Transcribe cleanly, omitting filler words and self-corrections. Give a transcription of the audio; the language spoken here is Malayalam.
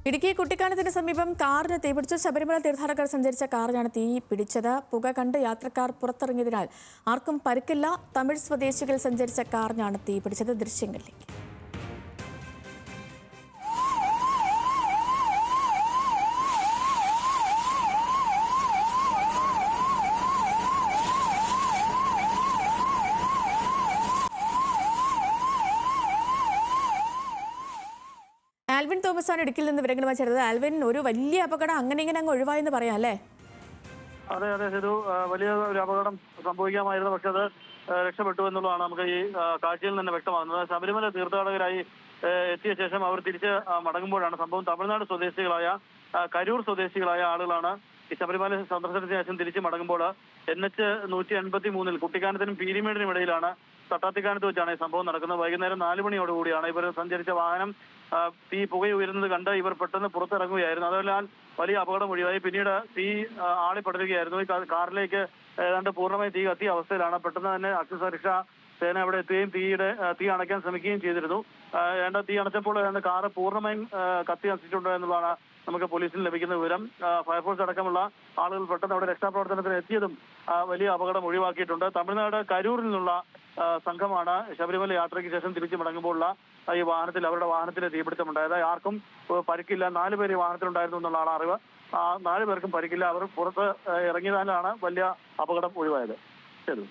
ഇടുക്കി കുട്ടിക്കാനത്തിന് സമീപം കാറിന് തീപിടിച്ചു. ശബരിമല തീർത്ഥാടകർ സഞ്ചരിച്ച കാറിനാണ് തീ പിടിച്ചത്. പുക കണ്ട് യാത്രക്കാർ പുറത്തിറങ്ങിയതിനാൽ ആർക്കും പരിക്കില്ല. തമിഴ് സ്വദേശികൾ സഞ്ചരിച്ച കാറിനാണ് തീ പിടിച്ചത്. ദൃശ്യങ്ങളിലേക്ക്. ആൽവിൻ തോമസ് ആണ് ഇടുക്കിയിൽ നിന്ന് വിവരങ്ങളുമായി ചേർന്നത്. ആൽവിൻ, ഒരു വലിയ അപകടം അങ്ങനെ ഇങ്ങനെ അങ്ങ് ഒഴിവായെന്ന് പറയാം അല്ലേ? അതെ അതെ ഒരു വലിയ ഒരു അപകടം സംഭവിക്കാമായിരുന്നു, പക്ഷെ അത് രക്ഷപ്പെട്ടു എന്നുള്ളതാണ് നമുക്ക് ഈ കാഴ്ചയിൽ തന്നെ വ്യക്തമാകുന്നത്. ശബരിമല തീർത്ഥാടകരായി എത്തിയ ശേഷം അവർ തിരിച്ച് മടങ്ങുമ്പോഴാണ് സംഭവം. തമിഴ്നാട് സ്വദേശികളായ കരൂർ സ്വദേശികളായ ആളുകളാണ് ഈ ശബരിമല സന്ദർശനത്തിന് ശേഷം തിരിച്ച് മടങ്ങുമ്പോൾ NH 183 കുട്ടിക്കാനത്തിനും പീരിമേടിനും ഇടയിലാണ്, തട്ടാത്തിക്കാനത്ത് വെച്ചാണ് ഈ സംഭവം നടക്കുന്നത്. വൈകുന്നേരം 4 മണിയോടുകൂടിയാണ് ഇവർ സഞ്ചരിച്ച വാഹനം തീ പുകയുയരുന്നത് കണ്ട് ഇവർ പെട്ടെന്ന് പുറത്തിറങ്ങുകയായിരുന്നു. അതിനാൽ വലിയ അപകടം ഒഴിവായി. പിന്നീട് തീ ആളിപ്പടരുകയായിരുന്നു. ഈ കാറിലേക്ക് ഏതാണ്ട് പൂർണ്ണമായി തീ കത്തിയ അവസ്ഥയിലാണ്. പെട്ടെന്ന് തന്നെ അഗ്നിസുരക്ഷാ സേന അവിടെ എത്തുകയും തീ അണയ്ക്കാൻ ശ്രമിക്കുകയും ചെയ്തിരുന്നു. തീ അണച്ചപ്പോൾ കാറ് പൂർണ്ണമായും കത്തി നശിച്ചിട്ടുണ്ടോ എന്നുള്ളതാണ് നമുക്ക് പോലീസിന് ലഭിക്കുന്ന വിവരം. ഫയർഫോഴ്സ് അടക്കമുള്ള ആളുകൾ പെട്ടെന്ന് അവിടെ രക്ഷാപ്രവർത്തനത്തിന് എത്തിയതും വലിയ അപകടം ഒഴിവാക്കിയിട്ടുണ്ട്. തമിഴ്നാട് കരൂരിൽ നിന്നുള്ള സംഘമാണ് ശബരിമല യാത്രയ്ക്ക് ശേഷം തിരിച്ചു മടങ്ങുമ്പോഴുള്ള ഈ അവരുടെ വാഹനത്തിൽ തീപിടുത്തമുണ്ടായത്. ആർക്കും പരിക്കില്ല. 4 പേര് വാഹനത്തിലുണ്ടായിരുന്നു എന്നുള്ളതാണ് അറിവ്. 4 പേർക്കും പരിക്കില്ല. അവർ പുറത്ത് ഇറങ്ങിയതിനാലാണ് വലിയ അപകടം ഒഴിവായത്. ശരി.